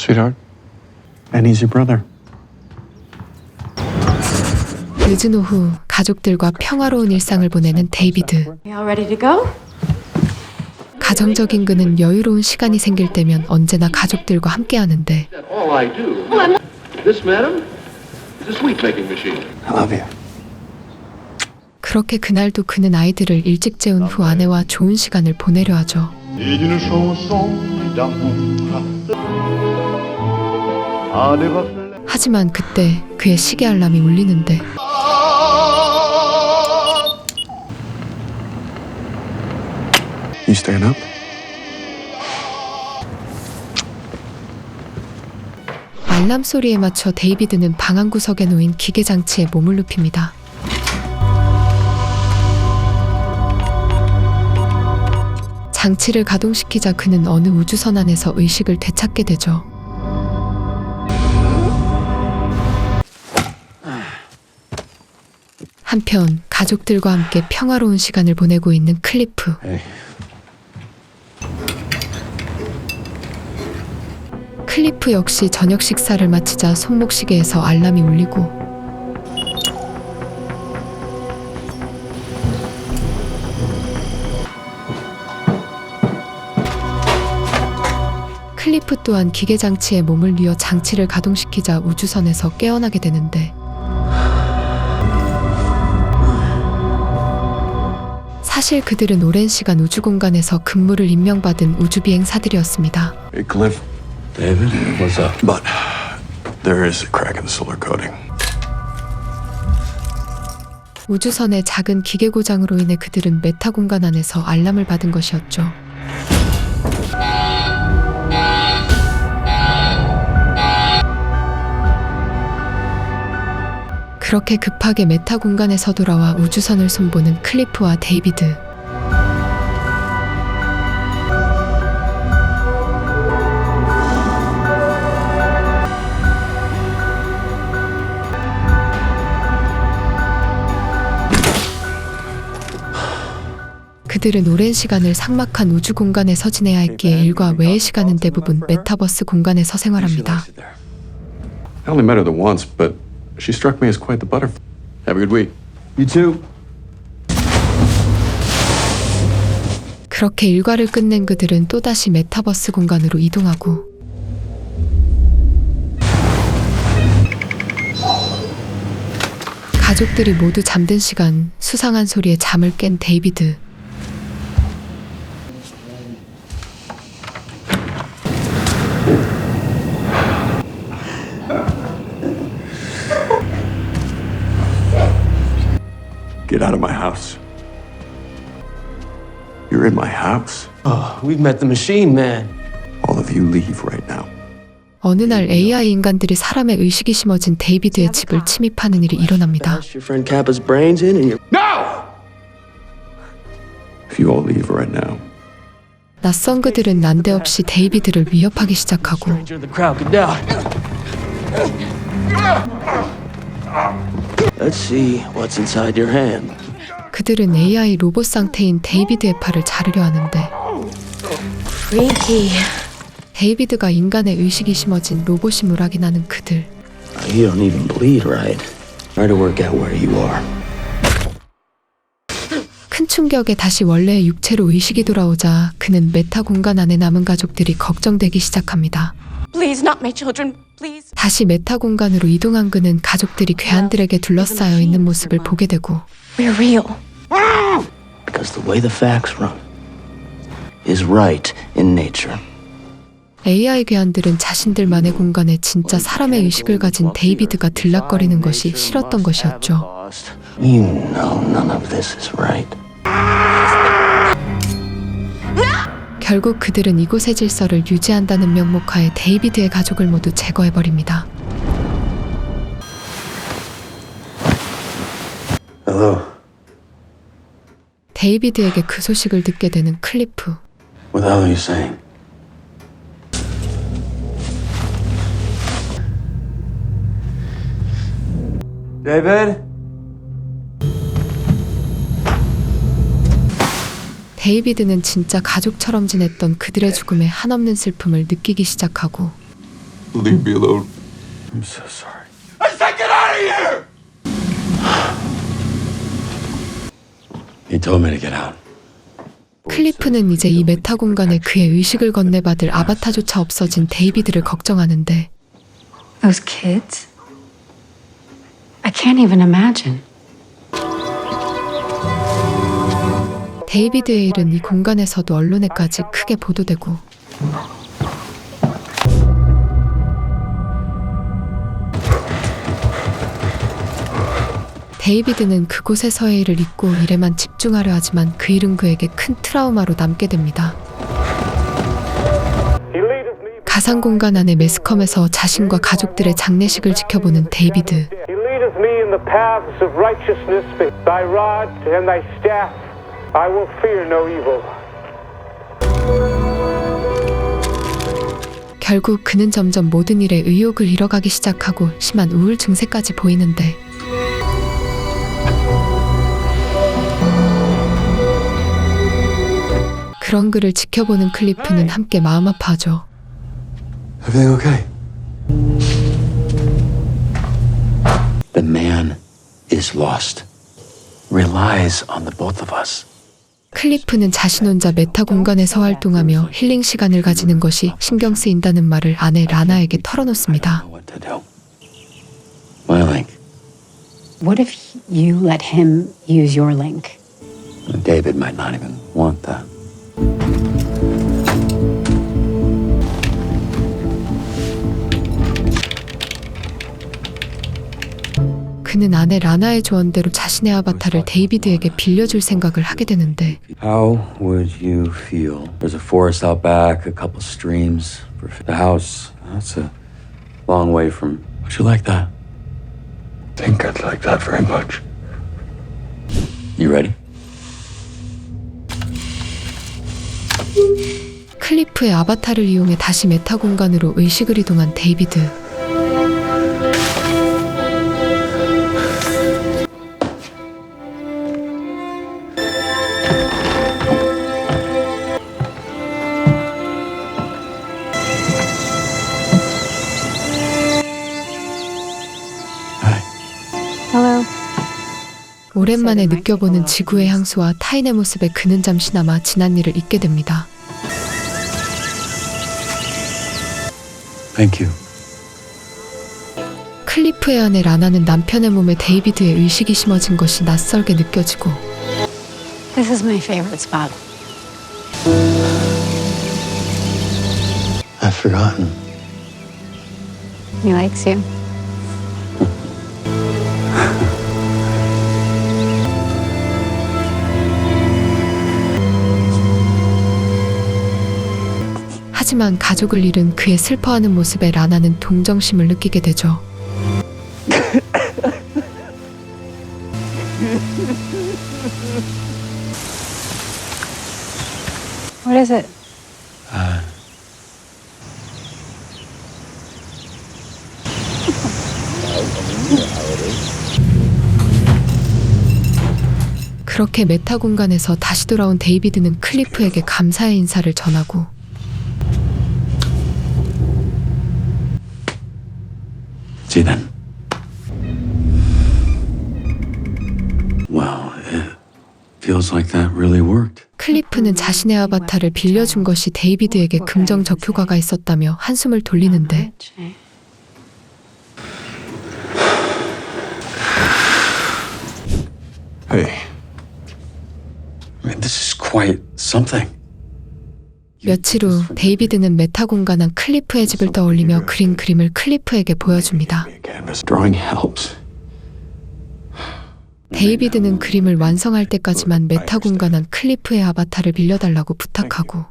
sweetheart. And he's your brother. 늦은 오후 가족들과 평화로운 일상을 보내는 데이비드. You all ready to go? 가정적인 그는 여유로운 시간이 생길 때면 언제나 가족들과 함께하는데 All I do. This, madam, is a sweet making machine. I love you. 그렇게 그날도 그는 아이들을 일찍 재운 후 아내와 좋은 시간을 보내려 하죠. Et d'une chanson d'amour à des reflets. 하지만 그때 그의 시계 알람이 울리는데 You staying up? 알람 소리에 맞춰 데이비드는 방 한 구석에 놓인 기계 장치에 몸을 눕힙니다. 장치를 가동시키자 그는 어느 우주선 안에서 의식을 되찾게 되죠. 한편 가족들과 함께 평화로운 시간을 보내고 있는 클리프. Hey. 클리프 역시 저녁 식사를 마치자 손목시계에서 알람이 울리고 클리프 또한 기계 장치에 몸을 뉘어 장치를 가동시키자 우주선에서 깨어나게 되는데 사실 그들은 오랜 시간 우주공간에서 근무를 임명받은 우주비행사들이었습니다. Hey, Cliff. David, what's up? But there is a crack in the solar coating. 우주선의 작은 기계 고장으로 인해 그들은 메타 공간 안에서 알람을 받은 것이었죠. 그렇게 급하게 메타 공간에서 돌아와 우주선을 손보는 클리프와 데이비드. 그들은 오랜 시간을 삭막한 우주 공간에서 지내야 했기에 일과 외의 시간은 대부분 메타버스 공간에서 생활합니다. I only met her the once, but she struck me as quite the butterfly. Have a good week. You too. 그렇게 일과를 끝낸 그들은 또다시 메타버스 공간으로 이동하고 가족들이 모두 잠든 시간 수상한 소리에 잠을 깬 데이비드. Get out of my house. You're in my house. Oh, we've met the machine man. All of you leave right now. 어느 날 AI 인간들이 사람의 의식이 심어진 데이비드의 집을 침입하는 일이 일어납니다. Your friend Kappa's brains in and you're... If you all leave right now, 낯선 그들은 난데없이 데이비드를 위협하기 시작하고 Stranger in the crowd, get down. Let's see what's inside your hand. 그들은 AI 로봇 상태인 데이비드의 팔을 자르려 하는데 Freaky. 데이비드가 인간의 의식이 심어진 로봇임을 확인하는 그들. You don't even bleed right. Try to work out where you are. 큰 충격에 다시 원래의 육체로 의식이 돌아오자 그는 메타 공간 안에 남은 가족들이 걱정되기 시작합니다. Please, not my children. Please. 다시 메타 공간으로 이동한 그는 가족들이 괴한들에게 둘러싸여 있는 모습을 보게 되고 We're real. Because the way the facts run is right in nature. AI 괴한들은 자신들만의 공간에 진짜 사람의 의식을 가진 데이비드가 들락거리는 것이 싫었던 것이었죠. You know none of this is right. 결국 그들은 이곳의 질서를 유지한다는 명목하에 데이비드의 가족을 모두 제거해버립니다. hello. 데이비드에게 그 소식을 듣게 되는 클리프. What the hell are you saying? David? 데이비드는 진짜 가족처럼 지냈던 그들의 죽음에 한없는 슬픔을 느끼기 시작하고 Leave me alone. I'm so sorry. I said get out of here! He told me to get out. 클리프는 이제 이 메타 공간에 그의 의식을 건네받을 아바타조차 없어진 데이비드를 걱정하는데 Those kids? I can't even imagine. 데이비드의 일은 이 공간에서도 언론에까지 크게 보도되고 데이비드는 그곳에서의 일을 잊고 일에만 집중하려 하지만 그 일은 그에게 큰 트라우마로 남게 됩니다. 가상 공간 안의 매스컴에서 자신과 가족들의 장례식을 지켜보는 데이비드. You leadeth me in the paths of righteousness. Thy rod and thy staff, I will fear no evil. 결국 그는 점점 모든 일에 의욕을 잃어가기 시작하고 심한 우울 증세까지 보이는데 그런 그를 지켜보는 클리프는 함께 마음 아파하죠. Everything okay? The man is lost. Relies on the both of us. 클리프는 자신 혼자 메타 공간에서 활동하며 힐링 시간을 가지는 것이 신경 쓰인다는 말을 아내 라나에게 털어놓습니다. What to do? My link. What if you let him use your link? David might not even want that. 그는 아내 라나의 조언대로 자신의 아바타를 데이비드에게 빌려줄 생각을 하게 되는데 How would you feel? There's a forest out back, a couple streams. The house, that's a long way from. Would you like that? I think I'd like that very much. You ready? 클리프의 아바타를 이용해 다시 메타 공간으로 의식을 이동한 데이비드. Hello. 오랜만에 느껴보는 지구의 향수와 타인의 모습에 그는 잠시나마 지난 일을 잊게 됩니다. Thank you. 클리프의 아내 라나는 남편의 몸에 데이비드의 의식이 심어진 것이 낯설게 느껴지고 This is my favorite spot. I've forgotten. He likes you. 하지만 가족을 잃은 그의 슬퍼하는 모습에 라나는 동정심을 느끼게 되죠. What is it? 그렇게 메타 공간에서 다시 돌아온 데이비드는 클리프에게 감사의 인사를 전하고 See then. Well, it feels like that really worked. 클리프는 자신의 아바타를 빌려준 것이 데이비드에게 긍정적 효과가 있었다며 한숨을 돌리는데 Hey, I mean, this is quite something. 며칠 후 데이비드는 메타 공간 안 클리프의 집을 떠올리며 그린 그림을 클리프에게 보여줍니다. canvas drawing helps. 데이비드는 그림을 완성할 때까지만 메타 공간 안 클리프의 아바타를 빌려달라고 부탁하고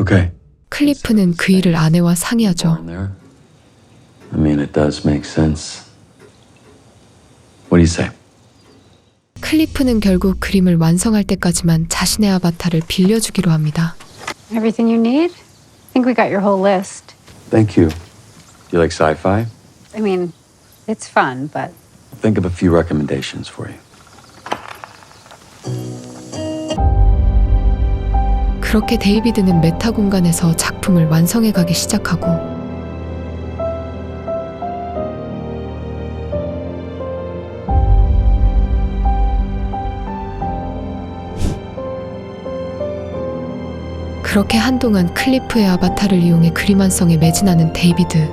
Okay. 클리프는 그 일을 아내와 상의하죠. On there. I mean, it does make sense. What do you say? 클리프는 결국 그림을 완성할 때까지만 자신의 아바타를 빌려주기로 합니다. Everything you need? I think we got your whole list. Thank you. Do you like sci-fi? I mean, it's fun, but Think of a few recommendations for you. 그렇게 데이비드는 메타 공간에서 작품을 완성해 가기 시작하고 그렇게 한동안 클리프의 아바타를 이용해 그림 완성에 매진하는 데이비드. Why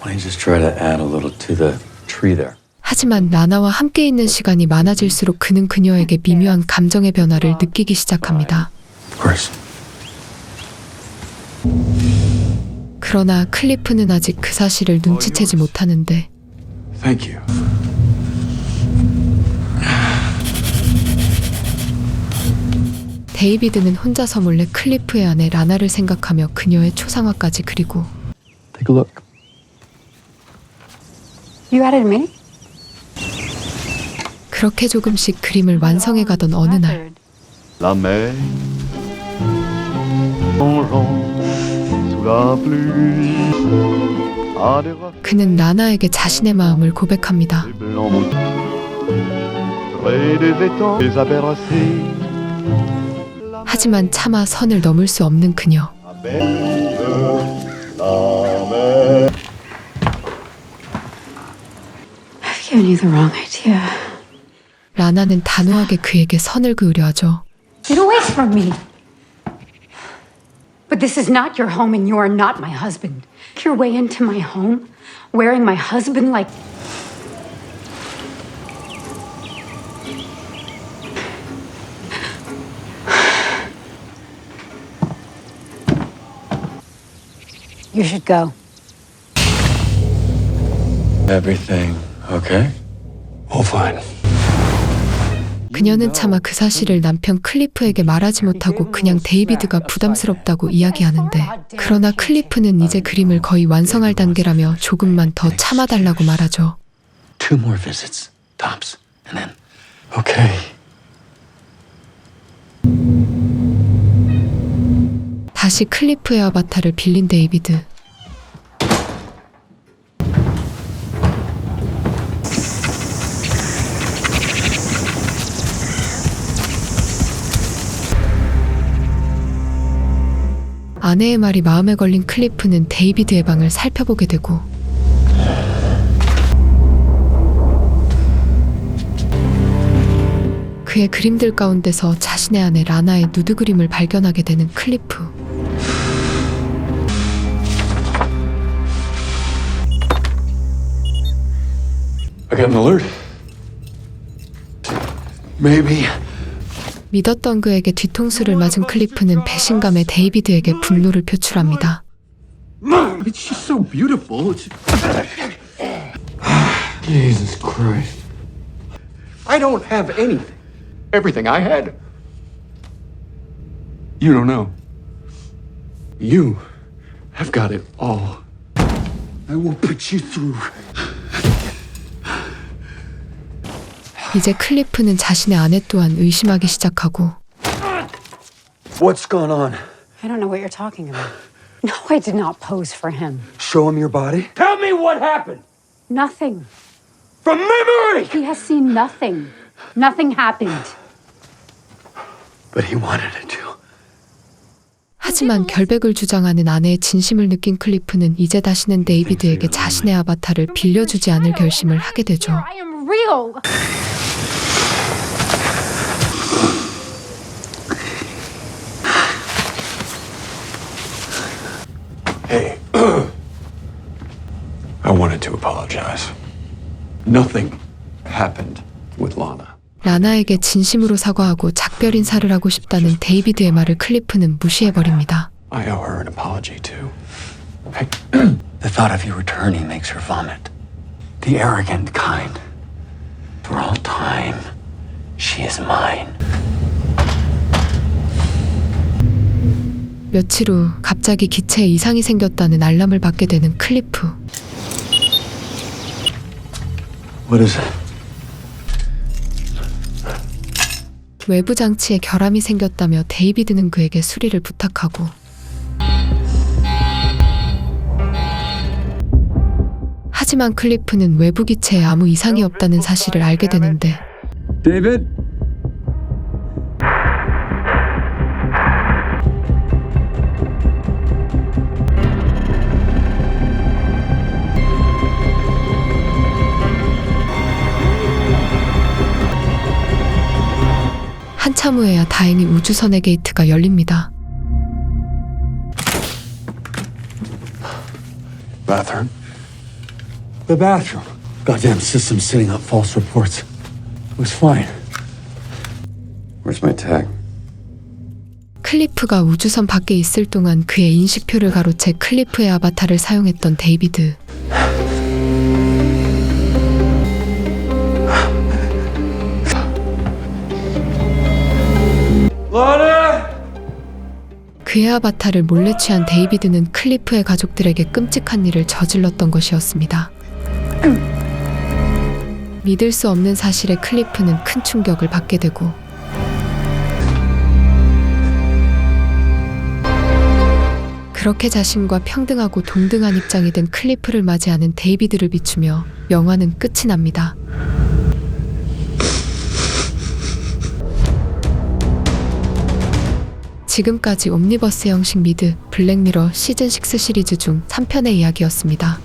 don't you just try to add a little to the tree there? 하지만 라나와 함께 있는 시간이 많아질수록 그는 그녀에게 미묘한 감정의 변화를 느끼기 시작합니다. Of course. 그러나 클리프는 아직 그 사실을 눈치채지 못하는데 Thank you. 데이비드는 혼자서 몰래 클리프의 아내 라나를 생각하며 그녀의 초상화까지 그리고 Take a look. You added me? 그렇게 조금씩 그림을 완성해 가던 어느 날 La mer plongeant sous la pluie a des reflets 그는 라나에게 자신의 마음을 고백합니다. blancs moutons près des étangs les a bercés. 하지만 차마 선을 넘을 수 없는 그녀. I've given you the wrong idea. 라나는 단호하게 그에게 선을 그으려 하죠. Get away from me! But this is not your home and you are not my husband. Your way into my home, wearing my husband like... You should go. Everything okay? All fine. 그녀는 차마 그 사실을 남편 클리프에게 말하지 못하고 그냥 데이비드가 부담스럽다고 이야기하는데 그러나 클리프는 이제 그림을 거의 완성할 단계라며 조금만 더 참아달라고 말하죠. 2 more visits, tops, and then okay. 다시 클리프의 아바타를 빌린 데이비드. 아내의 말이 마음에 걸린 클리프는 데이비드의 방을 살펴보게 되고 그의 그림들 가운데서 자신의 아내 라나의 누드 그림을 발견하게 되는 클리프. I got an alert. Maybe. 믿었던 그에게 뒤통수를 맞은 클리프는 배신감에 데이비드에게 분노를 표출합니다. Mom, she's so beautiful. Jesus Christ. I don't have anything. Everything I had. You don't know. You have got it all. I will put you through. 이제 클리프는 자신의 아내 또한 의심하기 시작하고 What's going on? I don't know what you're talking about. No, I did not pose for him. Show him your body? Tell me what happened! Nothing. From memory! He has seen nothing. Nothing happened. But he wanted it to. 하지만 결백을 주장하는 아내의 진심을 느낀 클리프는 이제 다시는 데이비드에게 자신의 아바타를 빌려주지 않을 결심을 하게 되죠. I am real. Hey. I wanted to apologize. Nothing happened with Lana. 라나에게 진심으로 사과하고 작별 인사를 하고 싶다는 데이비드의 말을 클리프는 무시해버립니다. I owe her an apology too. Hey. The thought of you returning makes her vomit. The arrogant kind. For all time, she is mine. 며칠 후 갑자기 기체에 이상이 생겼다는 알람을 받게 되는 클리프. What is it? 외부 장치에 결함이 생겼다며 데이비드는 그에게 수리를 부탁하고 하지만 클리프는 외부 기체에 아무 이상이 없다는 사실을 알게 되는데 David? 한참 후에야 다행히 우주선의 게이트가 열립니다. Bathroom. The bathroom. Goddamn system sending out false reports. It was fine. Where's my tag? 클리프가 우주선 밖에 있을 동안 그의 인식표를 가로채 클리프의 아바타를 사용했던 데이비드. 그의 아바타를 몰래 취한 데이비드는 클리프의 가족들에게 끔찍한 일을 저질렀던 것이었습니다. 믿을 수 없는 사실에 클리프는 큰 충격을 받게 되고 그렇게 자신과 평등하고 동등한 입장이 된 클리프를 맞이하는 데이비드를 비추며 영화는 끝이 납니다. 지금까지 옴니버스 형식 미드 블랙미러 시즌6 시리즈 중 3편의 이야기였습니다.